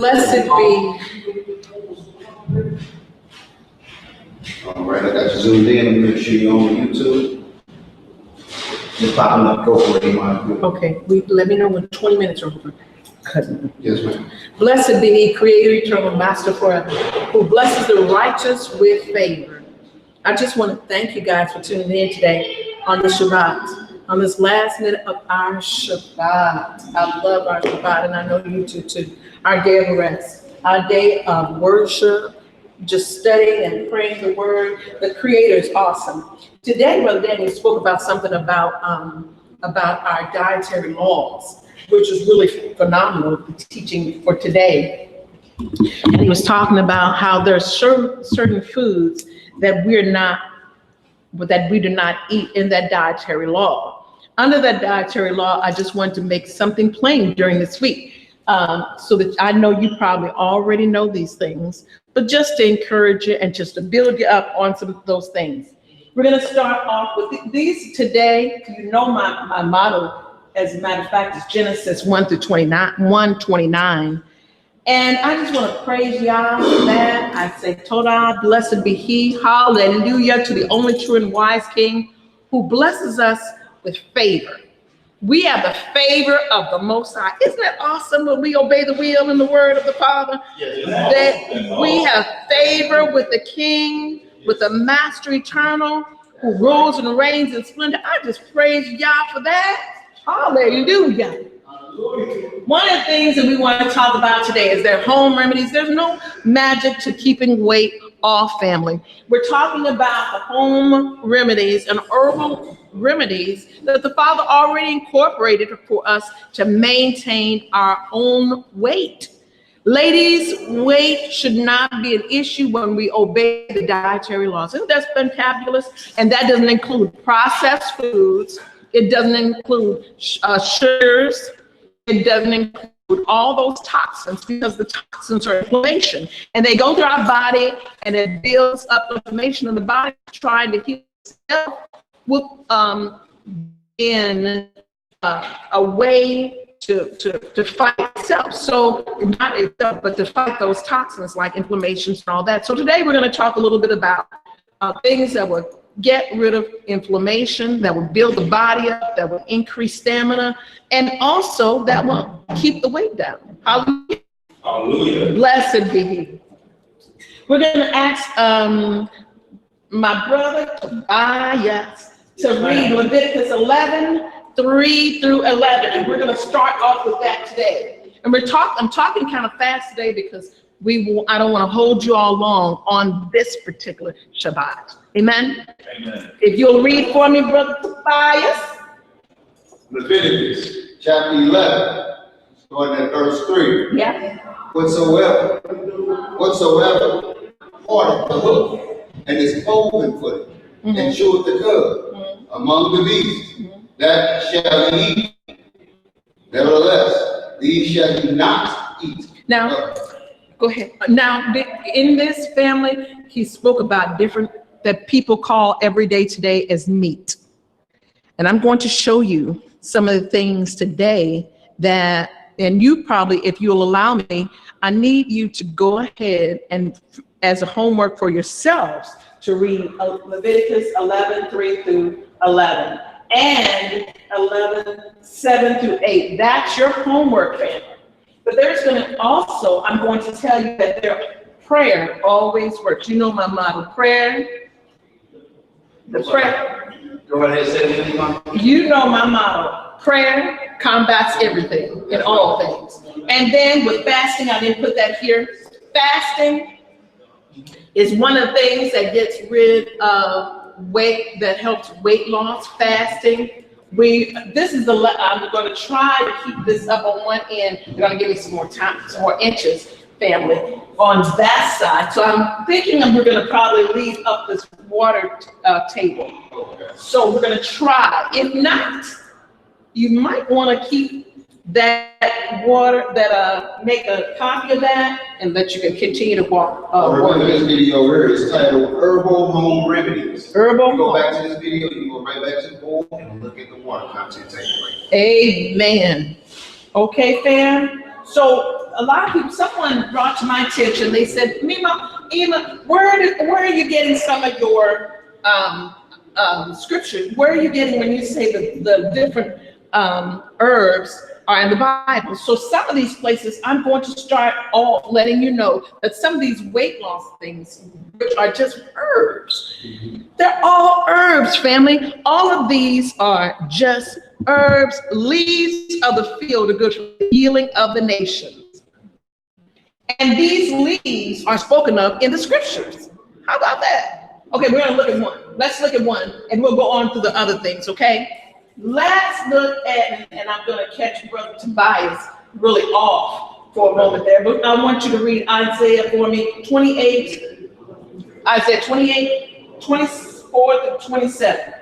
Blessed be. All right, I got you zoomed in. Make sure you're on YouTube. Just popping up. Go for it. You want to do it? Okay, let me know when 20 minutes are over. Yes, ma'am. Blessed be He, Creator, Eternal, Master forever, who blesses the righteous with favor. I just want to thank you guys for tuning in today on the Shabbat, on this last minute of our Shabbat. I love our Shabbat, and I know you too. Our day of rest, our day of worship, just studying and praying the word. The Creator is awesome. Today, Brother Daniel spoke about something about our dietary laws, which is really phenomenal teaching for today. And he was talking about how there's certain foods that we do not eat in that dietary law. Under that dietary law, I just want to make something plain during this week, so that I know you probably already know these things, but just to encourage you and just to build you up on some of those things. We're going to start off with these today. You know my motto, as a matter of fact, is Genesis 1:29. And I just want to praise Yah for that. I say, Todah, blessed be He, hallelujah, to the only true and wise King who blesses us with favor. We have the favor of the Most High. Isn't that awesome when we obey the will and the word of the Father? Yes, that we have favor with the King, with the Master Eternal, who rules and reigns in splendor. I just praise Yah for that. Hallelujah. One of the things that we want to talk about today is their home remedies. There's no magic to keeping weight off, family. We're talking about the home remedies and herbal remedies that the Father already incorporated for us to maintain our own weight. Ladies, weight should not be an issue when we obey the dietary laws. Isn't that fantabulous? And that doesn't include processed foods. It doesn't include sugars. It doesn't include all those toxins, because the toxins are inflammation, and they go through our body and it builds up inflammation in the body, trying to heal itself with in a way to fight itself. So not itself, but to fight those toxins like inflammations and all that. So today we're going to talk a little bit about things that will get rid of inflammation, that will build the body up, that will increase stamina, and also that will keep the weight down. Hallelujah. Hallelujah. Blessed be He. We're going to ask my brother Tobias to read Leviticus 11:3-11, and we're going to start off with that today. And I'm talking kind of fast today because I don't want to hold you all long on this particular Shabbat. Amen? Amen. If you'll read for me, Brother Tobias. Leviticus chapter 11, starting at verse 3. Yeah. Whatsoever parteth the hoof and is cloven footed and cheweth the cud among the beasts, that shall ye eat. Nevertheless, these shall ye not eat. Now, go ahead. Now, in this family, he spoke about that people call every day today as meat. And I'm going to show you some of the things today and you probably, if you'll allow me, I need you to go ahead and, as a homework for yourselves, to read Leviticus 11:3-11 and 11:7-8. That's your homework, family. But I'm going to tell you that their prayer always works. You know my motto, prayer. The prayer. Go ahead and say it again. You know my motto, prayer combats everything in all things. And then with fasting, I didn't put that here. Fasting is one of the things that gets rid of weight, that helps weight loss. Fasting. I'm going to try to keep this up on one end. You're going to give me some more time, some more inches, family, on that side. So I'm thinking we're going to probably leave up this water table. So we're going to try. If not, you might want to keep that water, make a copy of that, and that you can continue to walk. This video here is titled Herbal Home Remedies. Herbal. You go back to this video, you go right back to the bowl and look at the water content table. Amen. Okay, fam. So a lot of people, someone brought to my attention, they said, Ema, where are you getting some of your scriptures? Where are you getting when you say the different herbs are in the Bible? So some of these places, I'm going to start off letting you know that some of these weight loss things, which are just herbs, they're all herbs, family. All of these are just herbs. Leaves of the field are good for the healing of the nations. And these leaves are spoken of in the scriptures. How about that? Okay, we're going to look at one. Let's look at one, and we'll go on to the other things, okay? Let's look at, and I'm going to catch Brother Tobias really off for a moment there, but I want you to read Isaiah for me, 28, Isaiah 28, 24 to 27.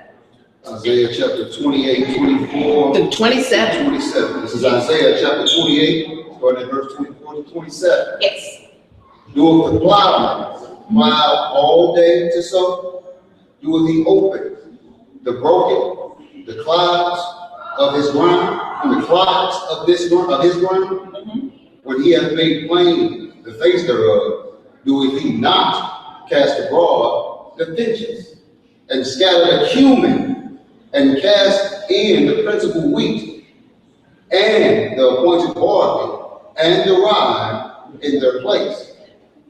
Isaiah chapter 28, 24 to 27. 27. This is Isaiah chapter 28, starting at verse 24 to 27. Yes. Doeth the plowman plow all day to sow? Doeth he open the broken, the clouds of his ground, and the clouds of his ground? When he hath made plain the face thereof, doeth he not cast abroad the finches, and scatter the cumin, and cast in the principal wheat, and the appointed barley, and the rye in their place?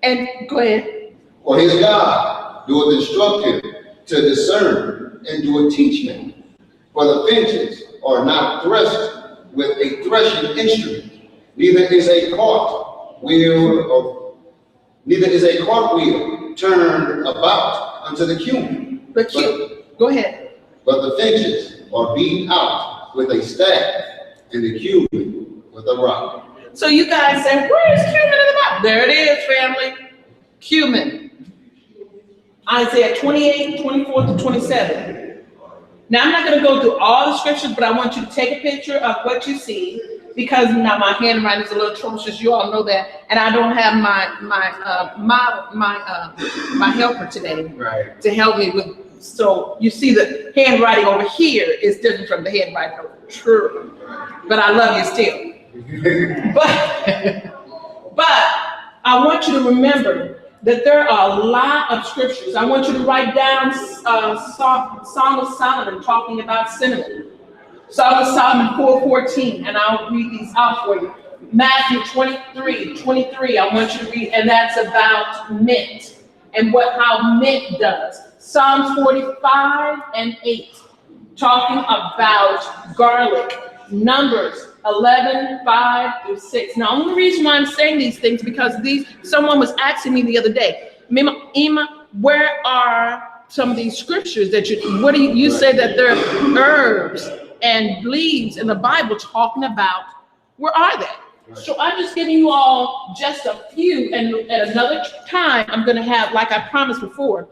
And go ahead. For his God doeth instruct him to discern, and doeth teach him. For the finches are not threshed with a threshing instrument, neither is a cartwheel turned about unto the cumin. Go ahead. But the finches are beaten out with a staff, and the cumin with a rock. So you guys say, where's cumin in the Bible? There it is, family. Cumin. Isaiah 28, 24 to 27. Now, I'm not going to go through all the scriptures, but I want you to take a picture of what you see, because now my handwriting is a little atrocious. You all know that, and I don't have my helper today to help me with. So you see the handwriting over here is different from the handwriting over here. But I love you still. But I want you to remember that there are a lot of scriptures. I want you to write down Song of Solomon talking about cinnamon. Song of Solomon 4:14, and I'll read these out for you. Matthew 23, I want you to read, and that's about mint and how mint does. Psalms 45 and 8, talking about garlic. Numbers 11, 5 through 6. Now, the only reason why I'm saying these things, because someone was asking me the other day, Ema, where are some of these scriptures that you say that they're herbs and leaves in the Bible talking about? Where are they? So I'm just giving you all just a few, and at another time, I'm going to have, like I promised before,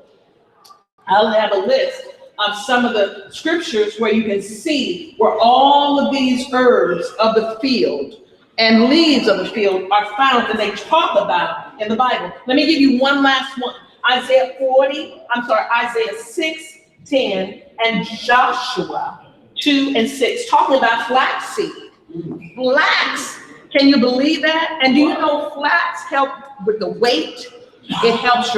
I'll have a list of some of the scriptures where you can see where all of these herbs of the field and leaves of the field are found, and they talk about in the Bible. Let me give you one last one. Isaiah 6, 10, and Joshua 2 and 6, talking about flaxseed. Flax, can you believe that? And do you know flax help with the weight? It helps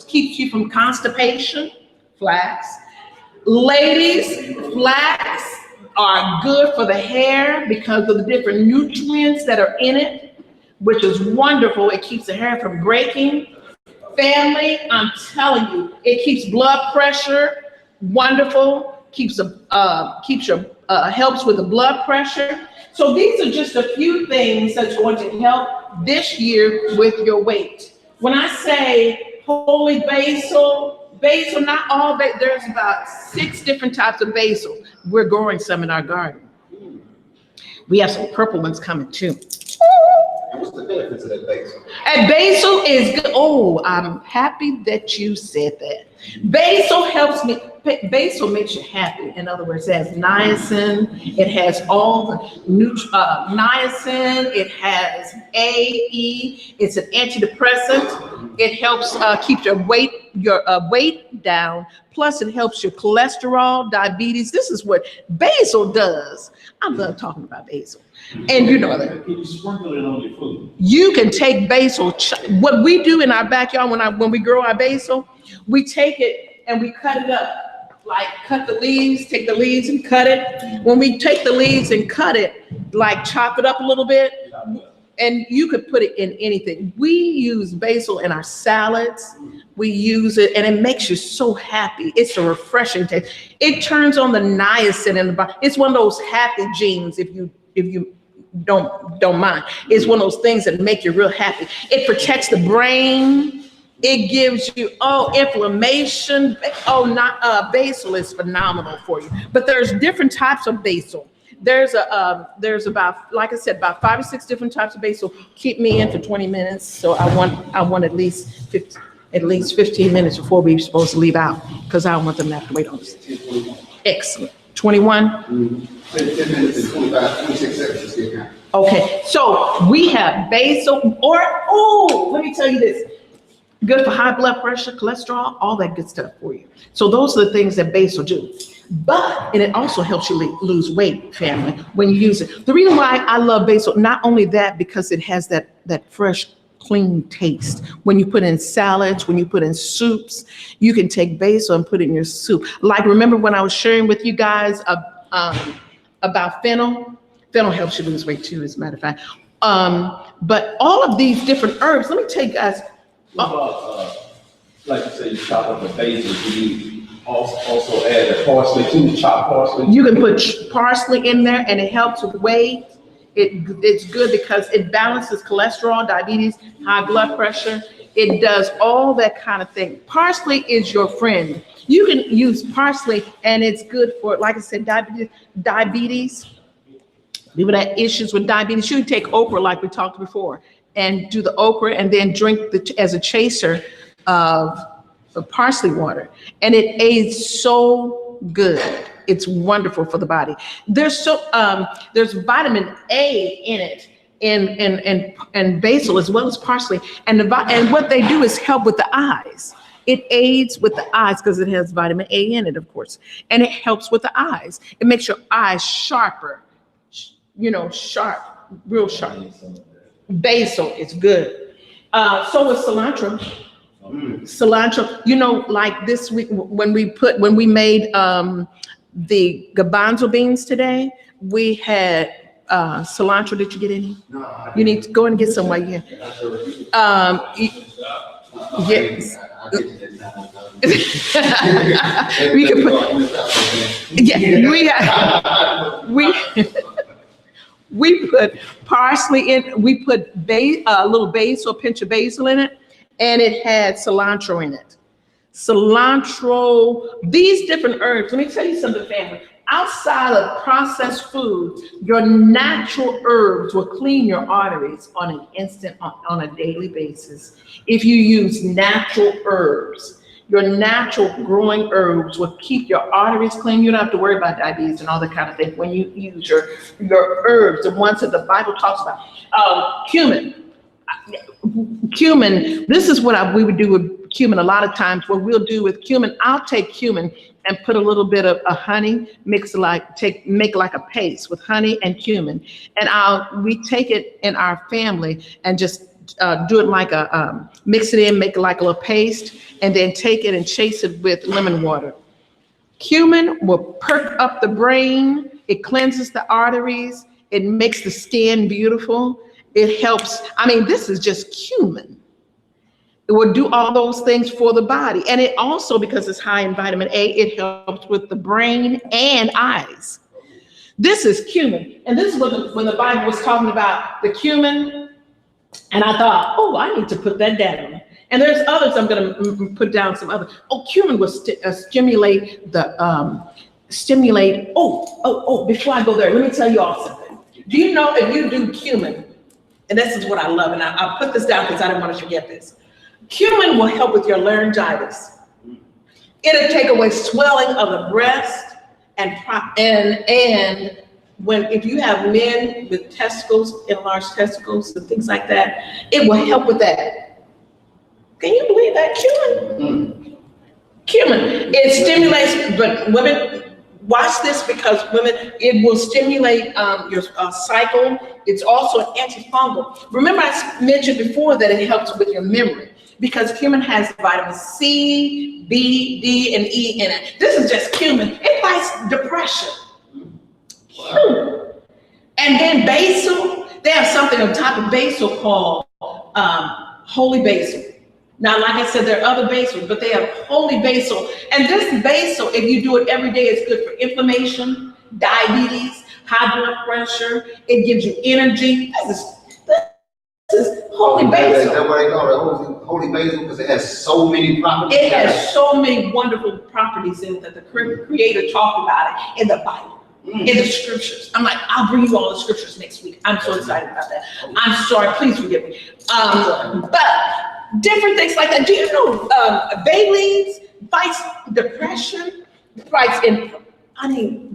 keeps you from constipation. Flax. Ladies, flax are good for the hair because of the different nutrients that are in it, which is wonderful. It keeps the hair from breaking. Family, I'm telling you, it keeps blood pressure. Wonderful. Helps with the blood pressure. So these are just a few things that's going to help this year with your weight. When I say holy basil, not all basil, there's about 6 different types of basil. We're growing some in our garden. We have some purple ones coming too. And what's the benefits of that basil? And basil is good. Oh, I'm happy that you said that. Basil helps me. basil makes you happy. In other words, it has niacin, it has all the niacin, it has AE, it's an antidepressant. It helps keep your weight down. Plus, it helps your cholesterol, diabetes. This is what basil does. I love talking about basil. And you know that. Can you sprinkle it on your food? You can take basil. What we do in our backyard when we grow our basil, we take it and we cut it up. Like cut the leaves, take the leaves and cut it. When we take the leaves and cut it, like chop it up a little bit, and you could put it in anything. We use basil in our salads. We use it and it makes you so happy. It's a refreshing taste. It turns on the niacin in the body. It's one of those happy genes if you don't mind. It's one of those things that make you real happy. It protects the brain. It gives you inflammation. Basil is phenomenal for you. But there's different types of basil. There's about, like I said, about 5 or 6 different types of basil. Keep me in for 20 minutes. So I want at least 15 minutes before we're supposed to leave out, because I don't want them to have to wait on us. Excellent. 21. 10 minutes and 25, 26 seconds to get. Okay, so we have basil, let me tell you this. Good for high blood pressure, cholesterol, all that good stuff for you. So those are the things that basil do. And it also helps you lose weight, family, when you use it. The reason why I love basil, not only that, because it has that fresh, clean taste. When you put in salads, when you put in soups, you can take basil and put it in your soup. Like, remember when I was sharing with you guys about fennel? Fennel helps you lose weight too, as a matter of fact. But all of these different herbs, let me tell you guys. What about, like you say, you chop up the basil, do you also add the parsley too, chopped parsley? You can put parsley in there and it helps with weight. It's good because it balances cholesterol, diabetes, high blood pressure. It does all that kind of thing. Parsley is your friend. You can use parsley and it's good for, like I said, diabetes. People that have issues with diabetes, you can take okra like we talked before and do the okra and then drink as a chaser of parsley water. And it aids so good. It's wonderful for the body. There's vitamin A in it, and basil as well as parsley. And what they do is help with the eyes. It aids with the eyes because it has vitamin A in it, of course. And it helps with the eyes. It makes your eyes sharper, sharp, real sharp. Basil is good. So is cilantro. Cilantro, like this week when we made the garbanzo beans today, we had cilantro. Did you get any? No. You need to go and get some while you're here. Yes. We can put. We put parsley in. We put a little basil, a pinch of basil in it, and it had cilantro in it. Cilantro, these different herbs. Let me tell you something, family. Outside of processed food, your natural herbs will clean your arteries on an instant, on a daily basis. If you use natural herbs, your natural growing herbs will keep your arteries clean. You don't have to worry about diabetes and all that kind of thing when you use your herbs, the ones that the Bible talks about. Cumin. This is what we would do with cumin a lot of times. What we'll do with cumin, I'll take cumin and put a little bit of honey, make like a paste with honey and cumin. And we take it in our family and just do it like mix it in, make it like a little paste, and then take it and chase it with lemon water. Cumin will perk up the brain. It cleanses the arteries. It makes the skin beautiful. It helps. This is just cumin. It will do all those things for the body. And it also, because it's high in vitamin A, it helps with the brain and eyes. This is cumin. And this is when the Bible was talking about the cumin. And I thought, I need to put that down. And there's others I'm going to put down some other. Cumin will stimulate the, before I go there, let me tell you all something. Do you know if you do cumin, and this is what I love, and I'll put this down because I don't want to forget this. Cumin will help with your laryngitis. It'll take away swelling of the breast and when if you have men with testicles, enlarged testicles and things like that, it will help with that. Can you believe that? Cumin. It stimulates, but women, watch this because women, it will stimulate your cycle. It's also an antifungal. Remember I mentioned before that it helps with your memory because cumin has vitamin C, B, D, and E in it. This is just cumin. It fights depression. And then basil, they have something on top of basil called holy basil. Now, like I said, there are other basils, but they have holy basil. And this basil, if you do it every day, it's good for inflammation, diabetes, high blood pressure. It gives you energy. This is holy basil. Is that what they call it? Holy basil? Because it has so many properties. It has so many wonderful properties in it that the Creator talked about it in the Bible. In the scriptures. I'm like, I'll bring you all the scriptures next week. I'm so excited about that. I'm sorry, please forgive me. But different things like that. Do you know bay leaves fights depression?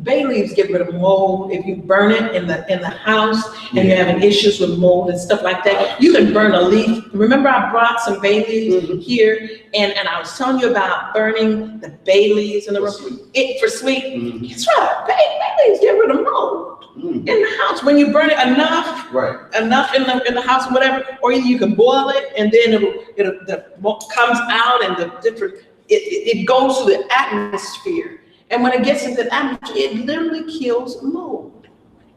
Bay leaves get rid of mold. If you burn it in the house and you're having issues with mold and stuff like that, you can burn a leaf. Remember I brought some bay leaves here and I was telling you about burning the bay leaves in the room for sweet. Guess what? Bay leaves get rid of mold in the house. When you burn it enough in the house, whatever, or either you can boil it and then the mold comes out and it goes to the atmosphere. And when it gets into the atmosphere, it literally kills mold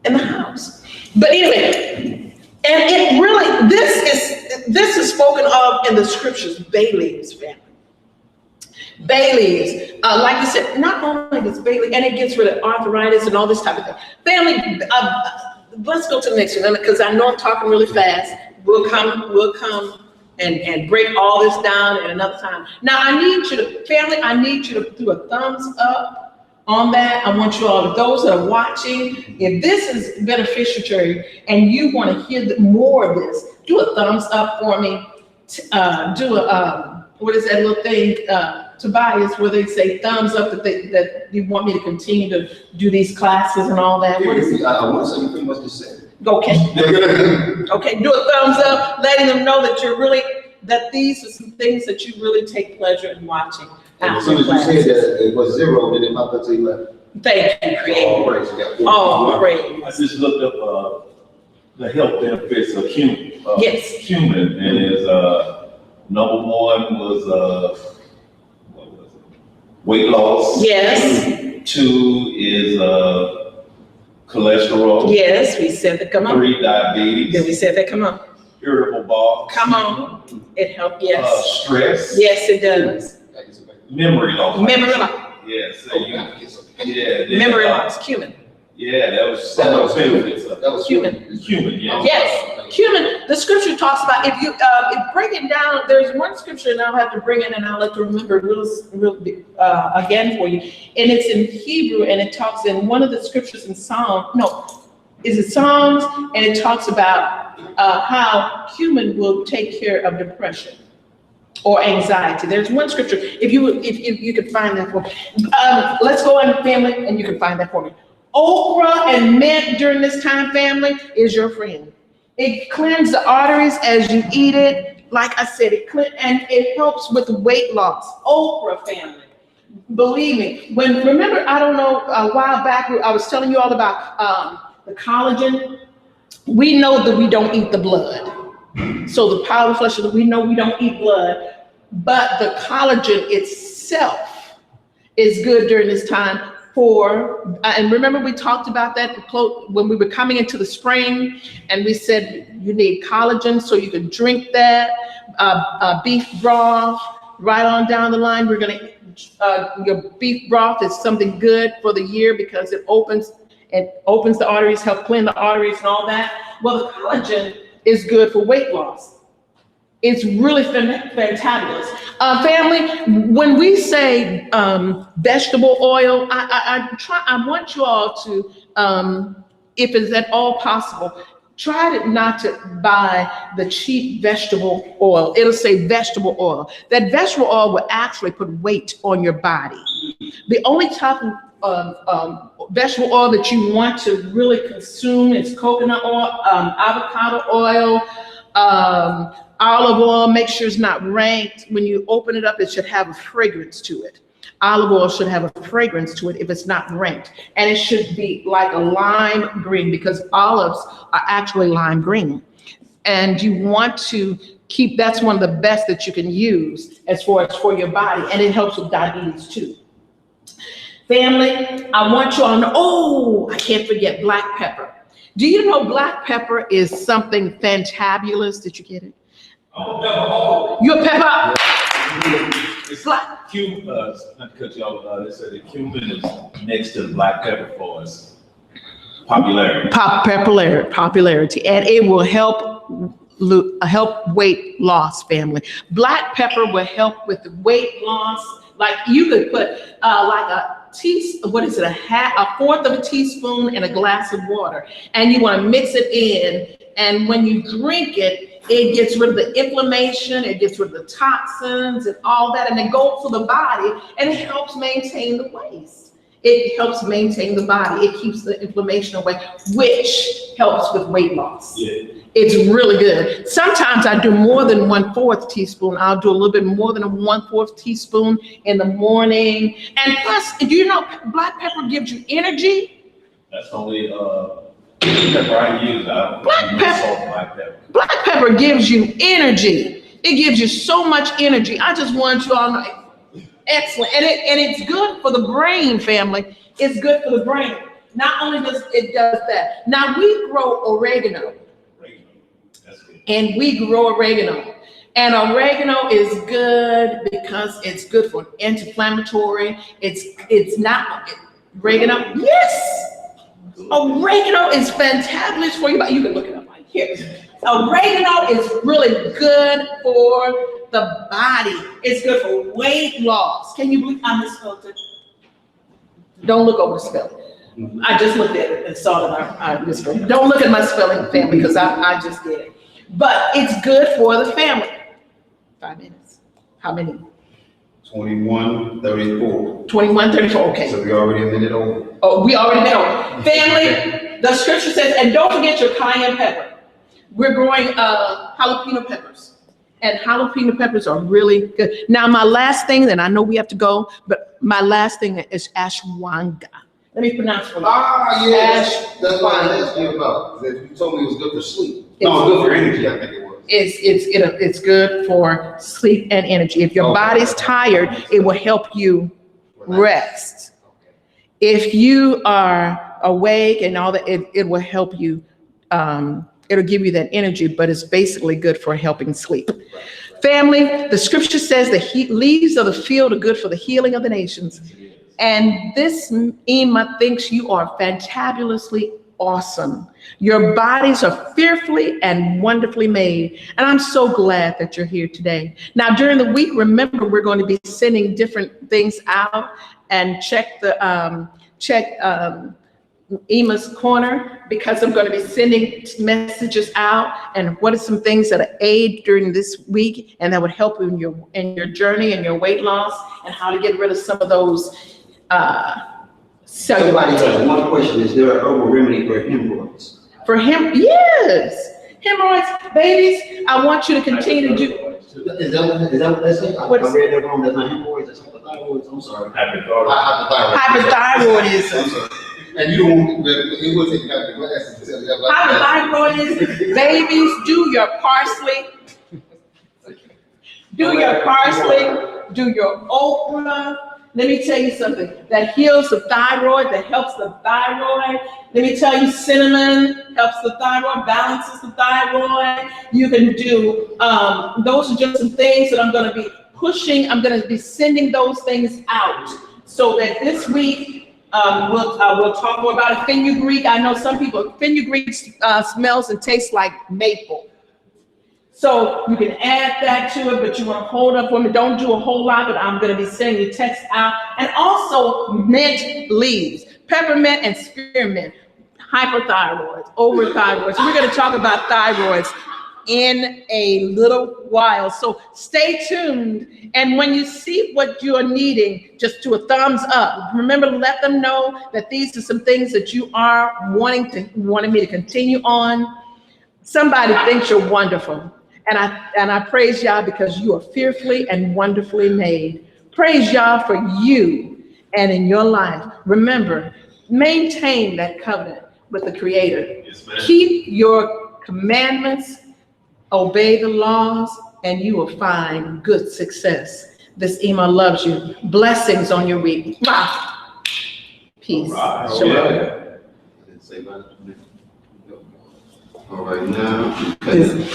in the house. But anyway, and it really, this is spoken of in the scriptures, bay leaves, family. Bay leaves, like I said, not only does bay leaf, and it gets rid of arthritis and all this type of thing. Family, let's go to the next one, because I know I'm talking really fast. We'll come and break all this down at another time. Now, I need you to do a thumbs up on that. I want you all, those that are watching, if this is beneficial to you and you want to hear more of this, do a thumbs up for me. What is that little thing, Tobias, where they say thumbs up that you want me to continue to do these classes and all that? What is it? I want to say you pretty much just said it. Okay. Okay, do a thumbs up, letting them know that these are some things that you really take pleasure in watching. As soon as you said that it was 0, then it popped up to 11. Thank you, Creator. Oh, great. I just looked up the health benefits of cumin. Yes. Cumin, and is number 1 was what was it? Weight loss. Yes. 2 is cholesterol. Yes, we said that. Come on. 3, diabetes. Then we said that. Come on. Irritable bowel. Come on. It helps. Yes. Stress. Yes, it does. Memory loss. Memory loss. Yes. Memory loss. Cumin. Yeah, that was some of the benefits of That was cumin. Cumin, yeah. Yes, cumin. The scripture talks about if you break it down. There's one scripture, and I'll have to bring it, and I'll let you remember again for you. And it's in Hebrew, and it talks in one of the scriptures in Psalms. Is it Psalms? And it talks about how cumin will take care of depression or anxiety. There's one scripture. If you could find that for me. Let's go on, family, and you can find that for me. Okra and mint during this time, family, is your friend. It cleanses the arteries as you eat it. Like I said, it helps with weight loss. Okra, family. Believe me. Remember, I don't know, a while back, I was telling you all about the collagen. We know that we don't eat the blood. So the power of flesh, we know we don't eat blood, but the collagen itself is good during this time and remember we talked about that when we were coming into the spring, and we said you need collagen so you can drink that, beef broth, right on down the line. We're gonna, your beef broth is something good for the year because it opens the arteries, help clean the arteries and all that. Well, the collagen is good for weight loss. It's really fantabulous. Family, when we say vegetable oil, I want you all to, if it's at all possible, Try not to buy the cheap vegetable oil. It'll say vegetable oil. That vegetable oil will actually put weight on your body. The only type of vegetable oil that you want to really consume is coconut oil, avocado oil, olive oil. Make sure it's not ranked. When you open it up, it should have a fragrance to it. Olive oil should have a fragrance to it if it's not ranked. And it should be like a lime green, because olives are actually lime green. And you want to keep, that's one of the best that you can use as far as for your body. And it helps with diabetes too. Family, I want you all to know, oh, I can't forget black pepper. Do you know black pepper is something fantabulous? Did you get it? Your pepper? It's like cumin, not to cut you off, they said the cumin is next to the black pepper for its popularity. Popularity, and it will help weight loss, family. Black pepper will help with the weight loss. Like you could put like a fourth of a teaspoon in a glass of water, and you want to mix it in. And when you drink it, it gets rid of the inflammation, it gets rid of the toxins and all that, and it goes to the body, and it helps maintain the waist. It helps maintain the body. It keeps the inflammation away, which helps with weight loss. Yeah. It's really good. Sometimes I do more than 1/4 teaspoon. I'll do a little bit more than a 1/4 teaspoon in the morning. And plus, do you know black pepper gives you energy? That's only pepper I use. Black pepper gives you energy. It gives you so much energy. I just want you all to know. Excellent. And it's good for the brain, family. It's good for the brain. Not only does it does that. Now we grow oregano. And we grow oregano. And oregano is good because it's good for anti-inflammatory. It's not oregano. Yes. Oregano is fantabulous for you, but you can look it up right here. Oregano is really good for the body. It's good for weight loss. Can you believe I misspelled it? Don't look over the spelling. I just looked at it and saw that I misspelled. Don't look at my spelling, family, because I just did it. But it's good for the family. 5 minutes. How many? 21:34. 21:34. Okay. So we already a minute over. Oh, we already know. Family, the scripture says, and don't forget your cayenne pepper. We're growing jalapeno peppers. And jalapeno peppers are really good. Now, my last thing, and I know we have to go, but my last thing is ashwagandha. Let me pronounce it for you. Yes. That's what I asked you about. You told me it was good for sleep. No, good for energy, I think it was. It's good for sleep and energy. If your body's tired, it will help you rest. If you are awake and all that, it will help you. It'll give you that energy, but it's basically good for helping sleep. Family, the scripture says the leaves of the field are good for the healing of the nations. And this Ema thinks you are fantabulously awesome. Your bodies are fearfully and wonderfully made. And I'm so glad that you're here today. Now, during the week, remember, we're going to be sending different things out, and check Ema's Corner, because I'm going to be sending messages out and what are some things that aid during this week and that would help you in your journey and your weight loss, and how to get rid of some of those cellulite. One question: is there a herbal remedy for hemorrhoids? For him, yes. Hemorrhoids, babies, I want you to continue to do. Is that what that's saying? I read that wrong. That's not hemorrhoids. That's hypothyroids. I'm sorry. Hypothyroidism. And you don't want it will take out the glasses to tell you about Hypothyroidism. Babies, do your parsley. Do your parsley. Do your okra. Let me tell you something that heals the thyroid, that helps the thyroid. Let me tell you, cinnamon helps the thyroid, balances the thyroid. You can do, those are just some things that I'm going to be pushing. I'm going to be sending those things out so that this week we'll talk more about it. Fenugreek, I know some people, fenugreek smells and tastes like maple. So you can add that to it, but you want to hold up for me. Don't do a whole lot, but I'm going to be sending you text out. And also mint leaves, peppermint and spearmint. hypothyroids, overthyroids. We're going to talk about thyroids in a little while. So stay tuned. And when you see what you're needing, just do a thumbs up. Remember, let them know that these are some things that you are wanting me to continue on. Somebody thinks you're wonderful. And I praise y'all because you are fearfully and wonderfully made. Praise y'all for you and in your life. Remember, maintain that covenant with the Creator. Yes, ma'am. Keep your commandments, obey the laws, and you will find good success. This email loves you. Blessings on your week. Mwah. Peace. Right. Shalom. Yeah. All right, now.